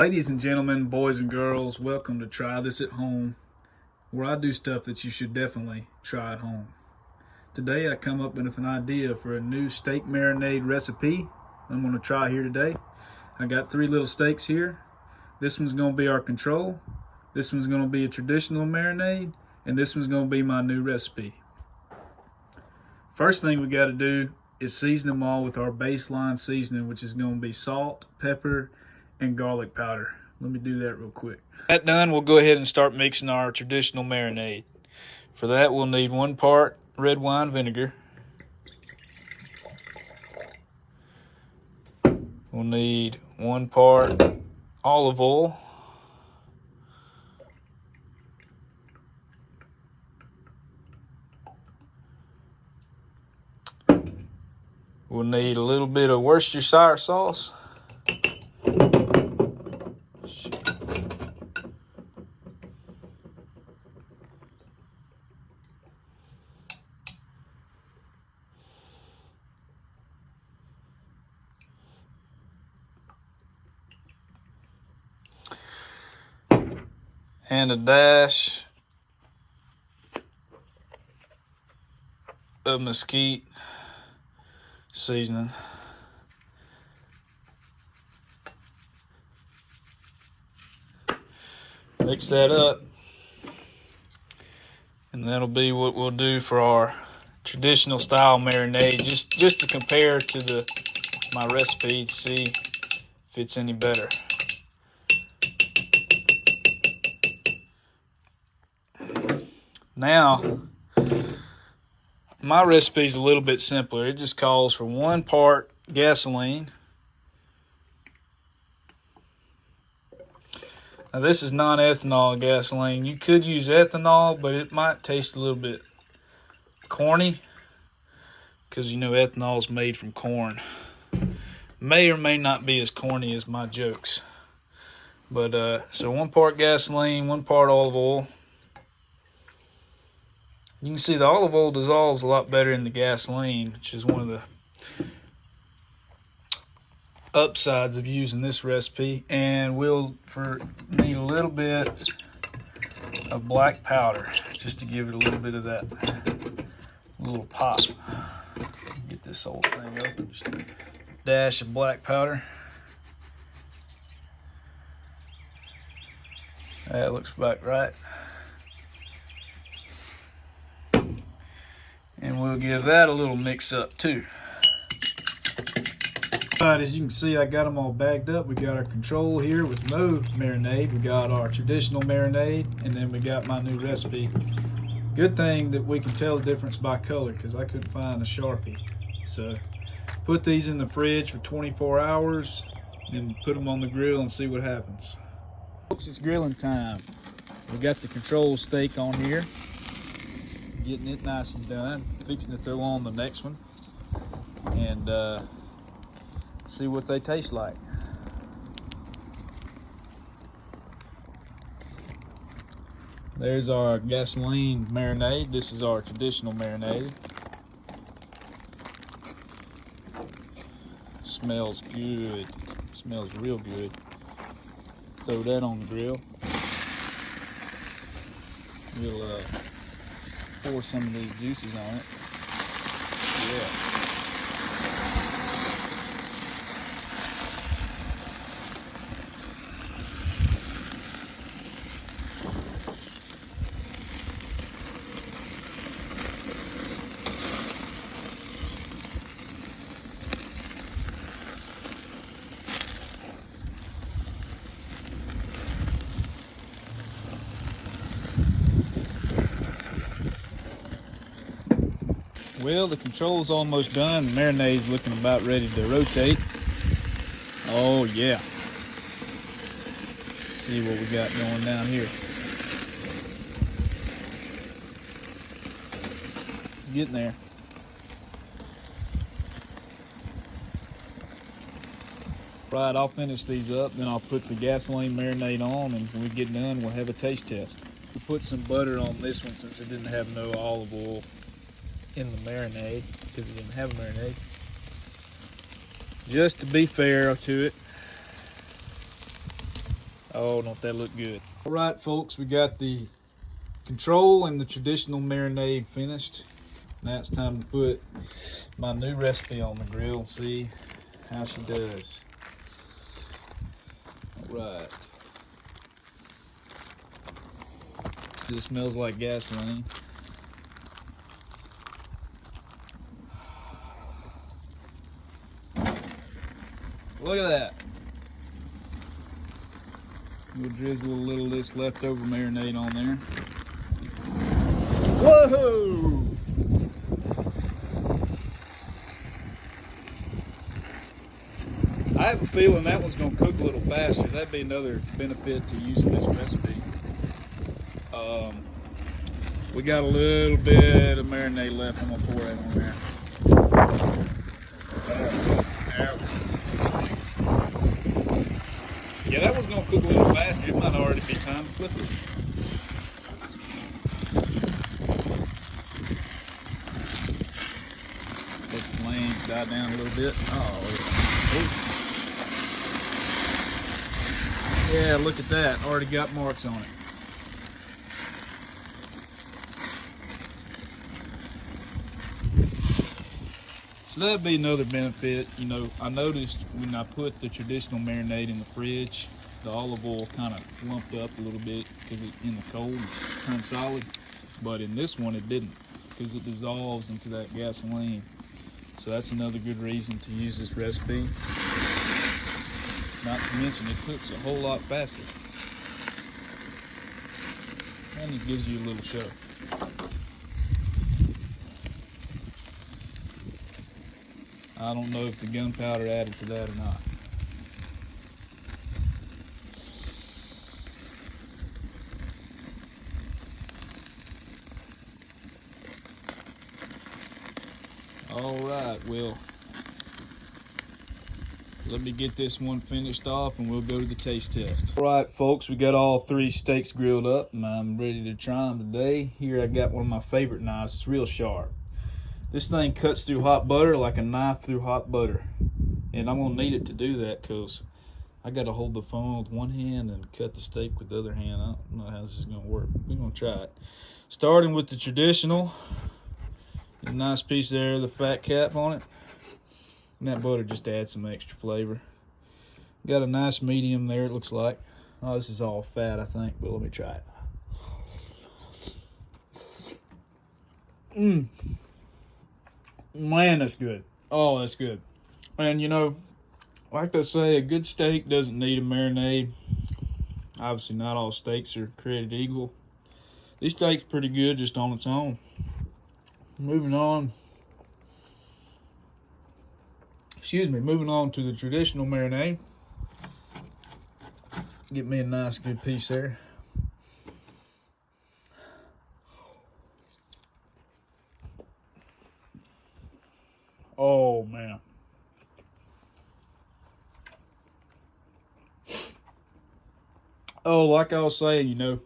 Ladies and gentlemen, boys and girls, welcome to Try This at Home, where I do stuff that you should definitely try at home. Today I come up with an idea for a new steak marinade recipe I'm going to try here today. I got 3 little steaks here. This one's going to be our control, this one's going to be a traditional marinade, and this one's going to be my new recipe. First thing we got to do is season them all with our baseline seasoning, which is going to be salt, pepper, and garlic powder. Let me do that real quick. That done, we'll go ahead and start mixing our traditional marinade. For that, we'll need 1 part red wine vinegar. We'll need 1 part olive oil. We'll need a little bit of Worcestershire sauce. And a dash of mesquite seasoning. Mix that up, and that'll be what we'll do for our traditional style marinade, just to compare to my recipe to see if it's any better. Now, my recipe is a little bit simpler. It just calls for 1 part gasoline. Now, this is non-ethanol gasoline. You could use ethanol, but it might taste a little bit corny because, you know, ethanol is made from corn. May or may not be as corny as my jokes. But, so 1 part gasoline, 1 part olive oil. You can see the olive oil dissolves a lot better in the gasoline, which is one of the upsides of using this recipe. And we'll need a little bit of black powder just to give it a little bit of that little pop. Get this whole thing open. Just a dash of black powder. That looks about right. And we'll give that a little mix up too. Alright, as you can see, I got them all bagged up. We got our control here with no marinade. We got our traditional marinade, and then we got my new recipe. Good thing that we can tell the difference by color, because I couldn't find a Sharpie. So put these in the fridge for 24 hours, and put them on the grill and see what happens. Folks, it's grilling time. We got the control steak on here. Getting it nice and done, fixing to throw on the next one, and see what they taste like. There's our gasoline marinade. This is our traditional marinade. Smells good. Smells real good. Throw that on the grill. We'll pour some of these juices on it. Yeah. Well, the control's almost done. The marinade's looking about ready to rotate. Oh yeah. Let's see what we got going down here. Getting there. Right, I'll finish these up, then I'll put the gasoline marinade on, and when we get done, we'll have a taste test. We'll put some butter on this one since it didn't have no olive oil in the marinade, because it didn't have a marinade. Just to be fair to it. Oh, don't that look good? All right, folks, we got the control and the traditional marinade finished. Now it's time to put my new recipe on the grill and see how she does. All right. Still smells like gasoline. Look at that. We'll drizzle a little of this leftover marinade on there. Whoa! I have a feeling that one's going to cook a little faster. That'd be another benefit to using this recipe. We got a little bit of marinade left. I'm going to pour that on there. Yeah, that one's going to cook a little faster. It might already be time to flip it. Let the flames die down a little bit. Oh, yeah, look at that. Already got marks on it. So that'd be another benefit. You know, I noticed when I put the traditional marinade in the fridge, the olive oil kind of lumped up a little bit because it in the cold it turned solid. But in this one it didn't, because it dissolves into that gasoline. So that's another good reason to use this recipe. Not to mention it cooks a whole lot faster. And it gives you a little show. I don't know if the gunpowder added to that or not. All right, well, let me get this one finished off and we'll go to the taste test. All right, folks, we got all 3 steaks grilled up and I'm ready to try them today. Here I got one of my favorite knives. It's real sharp. This thing cuts through hot butter like a knife through hot butter. And I'm gonna need it to do that because I gotta hold the phone with one hand and cut the steak with the other hand. I don't know how this is gonna work. We're gonna try it. Starting with the traditional. A nice piece there of the fat cap on it. And that butter just adds some extra flavor. Got a nice medium there, it looks like. Oh, this is all fat, I think, but let me try it. Man, that's good. Oh, that's good. And you know, like they say, a good steak doesn't need a marinade. Obviously, not all steaks are created equal. This steak's pretty good just on its own. Moving on. Moving on to the traditional marinade. Get me a nice good piece there. Oh man. Oh, like I was saying, you know,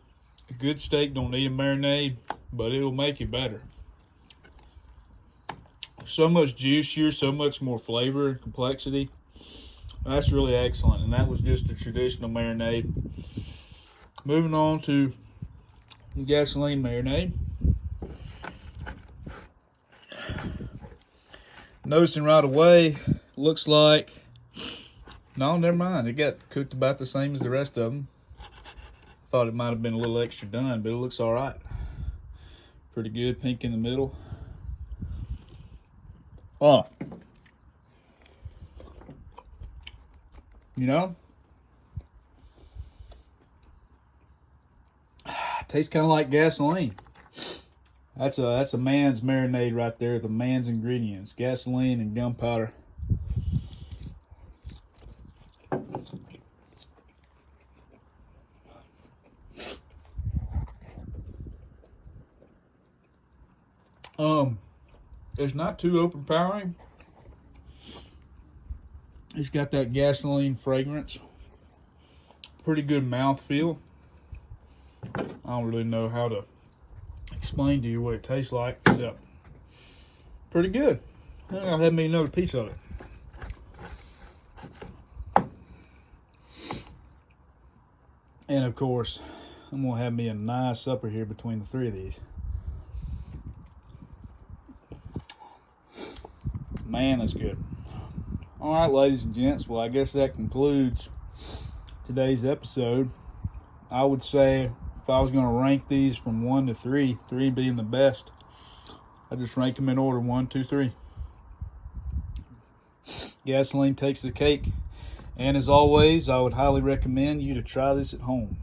a good steak don't need a marinade, but it'll make it better. So much juicier, so much more flavor and complexity. That's really excellent. And that was just a traditional marinade. Moving on to gasoline marinade. Noticing right away, looks like, no, never mind. It got cooked about the same as the rest of them. Thought it might have been a little extra done, but it looks all right. Pretty good, pink in the middle. Oh, you know, tastes kind of like gasoline. That's a man's marinade right there. The man's ingredients: gasoline and gunpowder. It's not too overpowering. It's got that gasoline fragrance. Pretty good mouthfeel. I don't really know how to explain to you what it tastes like. So, pretty good. I'll have me another piece of it. And of course, I'm gonna have me a nice supper here between the three of these. Man, that's good. All right, ladies and gents, well, I guess that concludes today's episode. I would say if I was going to rank these from 1 to 3, 3 being the best, I just rank them in order: 1, 2, 3. Gasoline takes the cake. And as always, I would highly recommend you to try this at home.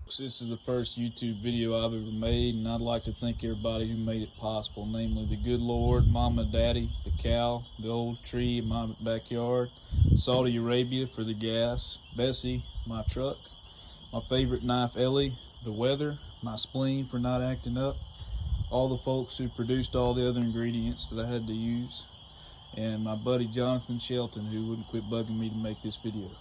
This is the first YouTube video I've ever made, and I'd like to thank everybody who made it possible, namely the good Lord, Mama, Daddy, the cow, the old tree in my backyard, Saudi Arabia for the gas, Bessie, my truck, my favorite knife, Ellie, the weather, my spleen for not acting up, all the folks who produced all the other ingredients that I had to use, and my buddy Jonathan Shelton, who wouldn't quit bugging me to make this video.